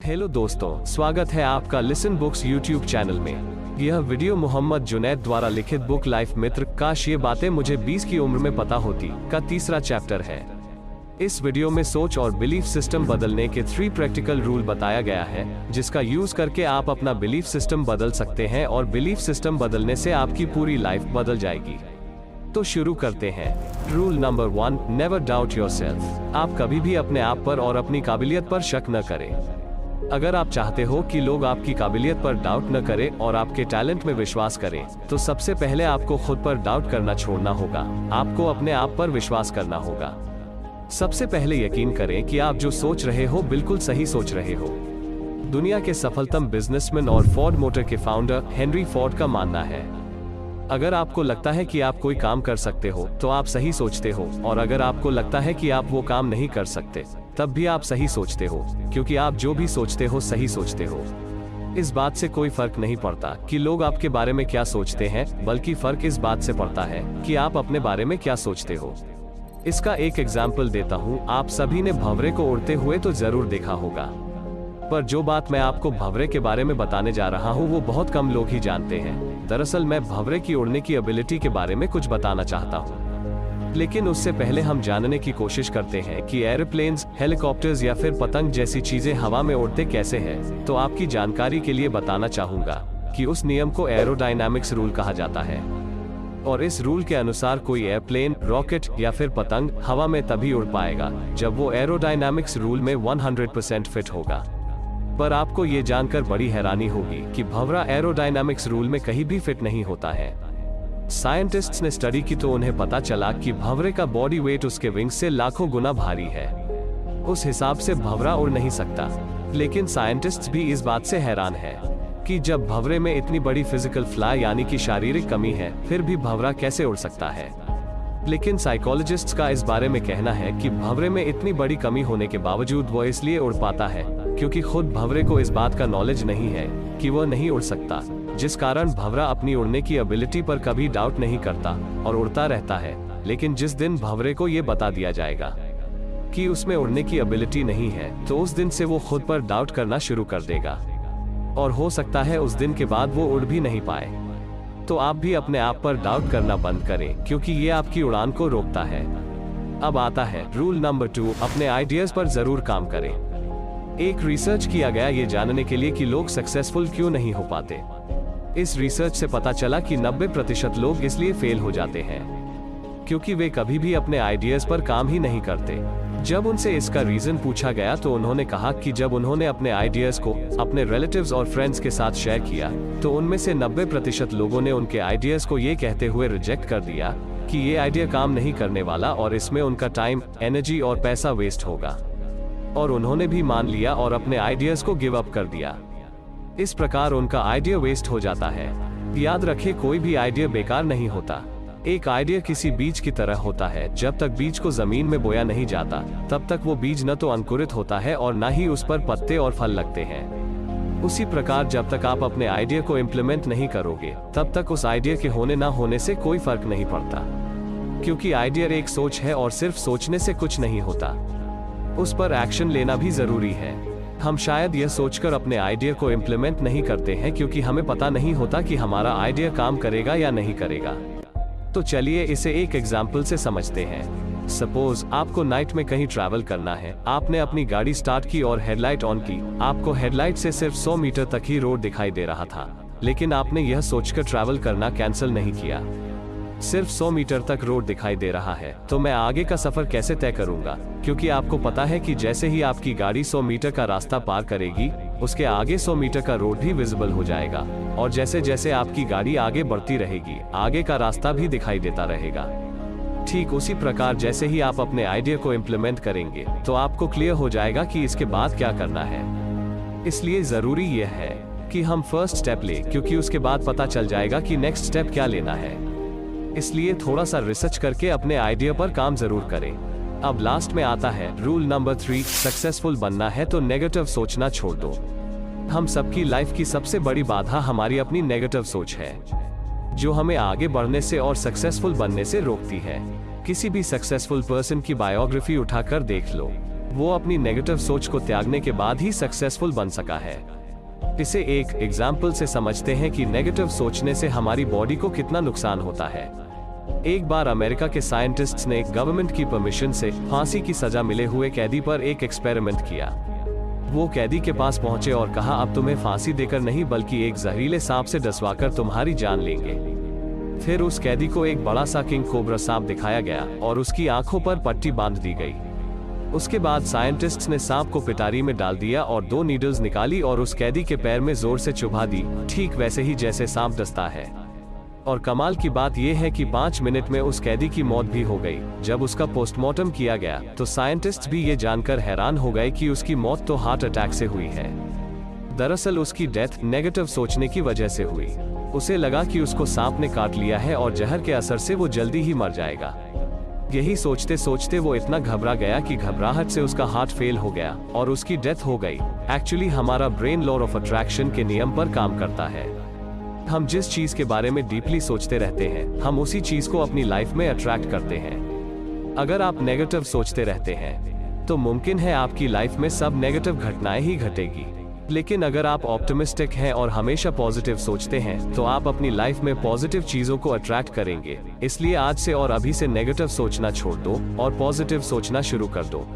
Hello दोस्तों, स्वागत है आपका लिसन बुक्स यूट्यूब चैनल में। यह वीडियो मोहम्मद जुनैद द्वारा लिखित बुक लाइफ मित्र काश ये बातें मुझे 20 की उम्र में पता होती का तीसरा चैप्टर है। इस वीडियो में सोच और बिलीफ सिस्टम बदलने के 3 प्रैक्टिकल रूल बताया गया है, जिसका यूज करके आप अपना बिलीफ सिस्टम बदल सकते हैं और बिलीफ सिस्टम बदलने से आपकी पूरी लाइफ बदल जाएगी। तो शुरू करते हैं। Rule number 1, never doubt yourself. आप कभी भी अपने आप पर और अपनी काबिलियत पर शक न करें। अगर आप चाहते हो कि लोग आपकी काबिलियत पर डाउट न करें और आपके टैलेंट में विश्वास करें, तो सबसे पहले आपको खुद पर डाउट करना छोड़ना होगा। आपको अपने आप पर विश्वास करना होगा। सबसे पहले यकीन करें कि आप जो सोच रहे हो बिल्कुल सही सोच रहे हो। दुनिया के सफलतम बिजनेसमैन और फोर्ड मोटर के फाउंडर हेनरी फोर्ड का मानना है, अगर आपको लगता है कि आप कोई काम कर सकते हो तो आप सही सोचते हो, और अगर आपको लगता है कि आप वो काम नहीं कर सकते तब भी आप सही सोचते हो, क्योंकि आप जो भी सोचते हो सही सोचते हो। इस बात से कोई फर्क नहीं पड़ता कि लोग आपके बारे में क्या सोचते हैं, बल्कि फर्क इस बात से पड़ता है कि आप अपने बारे में क्या सोचते हो। इसका एक एग्जाम्पल देता हूँ। आप सभी ने भंवरे को उड़ते हुए तो जरूर देखा होगा, पर जो बात मैं आपको भंवरे के बारे में बताने जा रहा हूँ वो बहुत कम लोग ही जानते हैं। दरअसल मैं भंवरे की उड़ने की एबिलिटी के बारे में कुछ बताना चाहता हूँ, लेकिन उससे पहले हम जानने की कोशिश करते हैं कि एरोप्लेन्स, हेलीकॉप्टर्स या फिर पतंग जैसी चीजें हवा में उड़ते कैसे हैं। तो आपकी जानकारी के लिए बताना चाहूंगा कि उस नियम को एरोडायनामिक्स रूल कहा जाता है, और इस रूल के अनुसार कोई एयरप्लेन, रॉकेट या फिर पतंग हवा में तभी उड़ पाएगा जब वो एरोडायनामिक्स रूल में 100% फिट होगा। पर आपको ये जानकर बड़ी हैरानी होगी कि भंवरा एरोडायनामिक्स रूल में कहीं भी फिट नहीं होता है। साइंटिस्ट्स ने स्टडी की तो उन्हें पता चला कि भंवरे का बॉडी वेट उसके विंग्स से लाखों गुना भारी है। उस हिसाब से भंवरा उड़ नहीं सकता। लेकिन साइंटिस्ट्स भी इस बात से हैरान है कि जब भंवरे में इतनी बड़ी फिजिकल फ्लाई यानी कि शारीरिक कमी है, फिर भी भंवरा कैसे उड़ सकता है। लेकिन साइकोलॉजिस्ट्स का इस बारे में कहना है कि भंवरे में इतनी बड़ी कमी होने के बावजूद वो इसलिए उड़ पाता है क्योंकि खुद भंवरे को इस बात का नॉलेज नहीं है कि वह नहीं उड़ सकता, जिस कारण भंवरा अपनी उड़ने की एबिलिटी पर कभी डाउट नहीं करता और उड़ता रहता है। लेकिन जिस दिन भंवरे को ये बता दिया जाएगा कि उसमें उड़ने की एबिलिटी नहीं है, तो उस दिन से वो खुद पर डाउट करना शुरू कर देगा, और हो सकता है उस दिन के बाद वो उड़ भी नहीं पाए। तो आप भी अपने आप पर डाउट करना बंद करें, क्योंकि ये आपकी उड़ान को रोकता है। अब आता है रूल नंबर 2, अपने आइडियाज पर जरूर काम करें। एक रिसर्च किया गया ये जानने के लिए कि लोग सक्सेसफुल क्यों नहीं हो पाते। इस रिसर्च से पता चला कि 90% लोग इसलिए फेल हो जाते हैं क्योंकि वे कभी भी अपने आइडियाज पर काम ही नहीं करते। जब उनसे इसका रीजन पूछा गया तो उन्होंने कहा कि जब उन्होंने अपने आइडियाज को अपने रिलेटिव्स और फ्रेंड्स के साथ शेयर किया तो उनमें से 90% लोगों ने उनके आइडियाज को ये कहते हुए रिजेक्ट कर दिया कि ये आइडिया काम नहीं करने वाला और इसमें उनका टाइम, एनर्जी और पैसा वेस्ट होगा। और उन्होंने भी मान लिया और अपने आइडियाज को गिव अप कर दिया। इस प्रकार उनका आइडिया वेस्ट हो जाता है। याद रखें, कोई भी आइडिया बेकार नहीं होता। एक आइडिया किसी बीज की तरह होता है। जब तक बीज को जमीन में बोया नहीं जाता तब तक वो बीज न तो अंकुरित होता है और न ही उस पर पत्ते और फल लगते हैं। उसी प्रकार जब तक आप अपने आइडिया को इम्प्लीमेंट नहीं करोगे तब तक उस आइडिया के होने ना होने से कोई फर्क नहीं पड़ता, क्योंकि आइडिया एक सोच है और सिर्फ सोचने से कुछ नहीं होता, उस पर एक्शन लेना भी जरूरी है। हम शायद यह सोचकर अपने आइडिया को इम्प्लीमेंट नहीं करते हैं क्योंकि हमें पता नहीं होता कि हमारा आइडिया काम करेगा या नहीं करेगा। तो चलिए इसे एक एग्जाम्पल से समझते हैं। सपोज आपको नाइट में कहीं ट्रैवल करना है। आपने अपनी गाड़ी स्टार्ट की और हेडलाइट ऑन की। आपको हेडलाइट से सिर्फ 100 मीटर तक ही रोड दिखाई दे रहा था, लेकिन आपने यह सोचकर ट्रैवल करना कैंसिल नहीं किया। सिर्फ 100 मीटर तक रोड दिखाई दे रहा है तो मैं आगे का सफर कैसे तय करूंगा, क्योंकि आपको पता है कि जैसे ही आपकी गाड़ी 100 मीटर का रास्ता पार करेगी उसके आगे 100 मीटर का रोड भी विजिबल हो जाएगा, और जैसे जैसे आपकी गाड़ी आगे बढ़ती रहेगी आगे का रास्ता भी दिखाई देता रहेगा। ठीक उसी प्रकार जैसे ही आप अपने आइडिया को इम्प्लीमेंट करेंगे तो आपको क्लियर हो जाएगा कि इसके बाद क्या करना है। इसलिए जरूरी यह है कि हम फर्स्ट स्टेप ले, क्योंकि उसके बाद पता चल जाएगा कि नेक्स्ट स्टेप क्या लेना है। इसलिए थोड़ा सा रिसर्च करके अपने आइडिया पर काम जरूर करें। अब लास्ट में आता है रूल नंबर 3, सक्सेसफुल बनना है तो नेगेटिव सोचना छोड़ दो। हम सबकी लाइफ की सबसे बड़ी बाधा हमारी अपनी नेगेटिव सोच है, जो हमें आगे बढ़ने से और सक्सेसफुल बनने से रोकती है। किसी भी सक्सेसफुल पर्सन की बायोग्राफी उठाकर देख लो, वो अपनी नेगेटिव सोच को त्यागने के बाद ही सक्सेसफुल बन सका है। इसे एक एग्जाम्पल से समझते हैं कि नेगेटिव सोचने से हमारी बॉडी को कितना नुकसान होता है। एक बार अमेरिका के साइंटिस्ट्स ने गवर्नमेंट की परमिशन से फांसी की सजा मिले हुए कैदी पर एक एक्सपेरिमेंट किया। वो कैदी के पास पहुंचे और कहा, अब तुम्हें फांसी देकर नहीं बल्कि एक जहरीले सांप से डसवाकर तुम्हारी जान लेंगे। फिर उस कैदी को एक बड़ा सा किंग कोबरा सांप दिखाया गया और उसकी आंखों पर पट्टी बांध दी गई। उसके बाद साइंटिस्ट्स ने सांप को पिटारी में डाल दिया और 2 नीडल्स निकाली और उस कैदी के पैर में जोर से चुभा दी, ठीक वैसे ही जैसे सांप डसता है। और कमाल की बात यह है कि 5 मिनट में उस कैदी की मौत भी हो गई। जब उसका पोस्टमार्टम किया गया तो साइंटिस्ट्स भी ये जानकर हैरान हो गए कि उसकी मौत तो हार्ट अटैक से हुई है। दरअसल उसकी डेथ नेगेटिव सोचने की वजह से हुई। उसे लगा कि उसको सांप ने काट लिया है और जहर के असर से वो जल्दी ही मर जाएगा। यही सोचते सोचते वो इतना घबरा गया कि घबराहट से उसका हार्ट फेल हो गया और उसकी डेथ हो गई। एक्चुअली हमारा ब्रेन लॉ ऑफ अट्रैक्शन के नियम पर काम करता है। हम जिस चीज के बारे में डीपली सोचते रहते हैं, हम उसी चीज को अपनी लाइफ में अट्रैक्ट करते हैं। अगर आप नेगेटिव सोचते रहते हैं तो मुमकिन है आपकी लाइफ में सब नेगेटिव घटनाएं ही घटेगी। लेकिन अगर आप ऑप्टिमिस्टिक हैं और हमेशा पॉजिटिव सोचते हैं तो आप अपनी लाइफ में पॉजिटिव चीजों को अट्रैक्ट करेंगे। इसलिए आज से और अभी से नेगेटिव सोचना छोड़ दो और पॉजिटिव सोचना शुरू कर दो।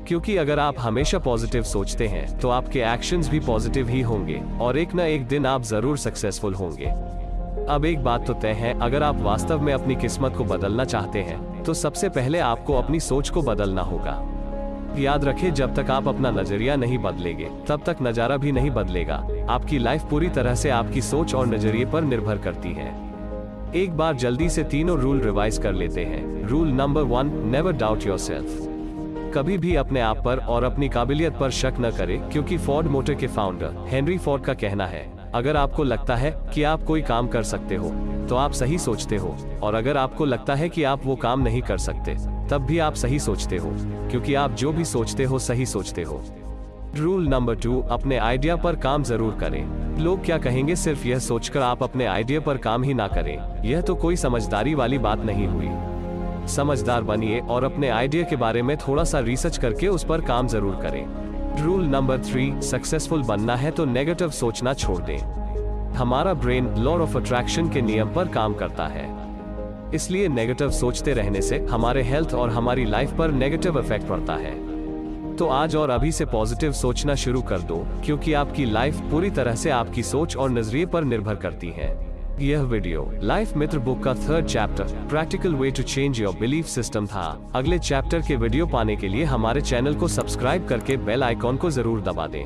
क्योंकि अगर आप हमेशा पॉजिटिव सोचते हैं तो आपके एक्शंस भी पॉजिटिव ही होंगे और एक ना एक दिन आप जरूर सक्सेसफुल होंगे। अब एक बात तो तय है, अगर आप वास्तव में अपनी किस्मत को बदलना चाहते हैं तो सबसे पहले आपको अपनी सोच को बदलना होगा। याद रखें, जब तक आप अपना नजरिया नहीं बदलेंगे तब तक नजारा भी नहीं बदलेगा। आपकी लाइफ पूरी तरह से आपकी सोच और नजरिए पर निर्भर करती है। एक बार जल्दी से तीनों रूल रिवाइज कर लेते हैं। Rule number 1, never doubt yourself. कभी भी अपने आप पर और अपनी काबिलियत पर शक न करें, क्योंकि फोर्ड मोटर के फाउंडर हेनरी फोर्ड का कहना है, अगर आपको लगता है कि आप कोई काम कर सकते हो तो आप सही सोचते हो, और अगर आपको लगता है कि आप वो काम नहीं कर सकते तब भी आप सही सोचते हो, क्योंकि आप जो भी सोचते हो सही सोचते हो। रूल नंबर 2, अपने आइडिया पर काम जरूर करें। लोग क्या कहेंगे सिर्फ यह सोचकर आप अपने आइडिया पर काम ही ना करें, यह तो कोई समझदारी वाली बात नहीं हुई। समझदार बनिए और अपने आइडिया के बारे में थोड़ा सा रिसर्च करके उस पर काम जरूर करें। रूल नंबर 3, सक्सेसफुल बनना है तो नेगेटिव सोचना छोड़ दें। हमारा ब्रेन लॉ ऑफ अट्रैक्शन के नियम पर काम करता है, इसलिए नेगेटिव सोचते रहने से हमारे हेल्थ और हमारी लाइफ पर नेगेटिव इफेक्ट पड़ता है। तो आज और अभी से पॉजिटिव सोचना शुरू कर दो, क्योंकि आपकी लाइफ पूरी तरह से आपकी सोच और नजरिए पर निर्भर करती है। यह वीडियो लाइफ मित्र बुक का 3rd chapter practical way to change your belief system था। अगले चैप्टर के वीडियो पाने के लिए हमारे चैनल को सब्सक्राइब करके बेल आइकॉन को जरूर दबा दें,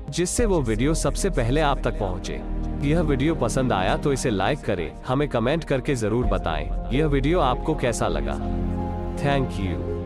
जिससे वो वीडियो सबसे पहले आप तक पहुंचे। यह वीडियो पसंद आया तो इसे लाइक करें, हमें कमेंट करके जरूर बताएं यह वीडियो आपको कैसा लगा। Thank you.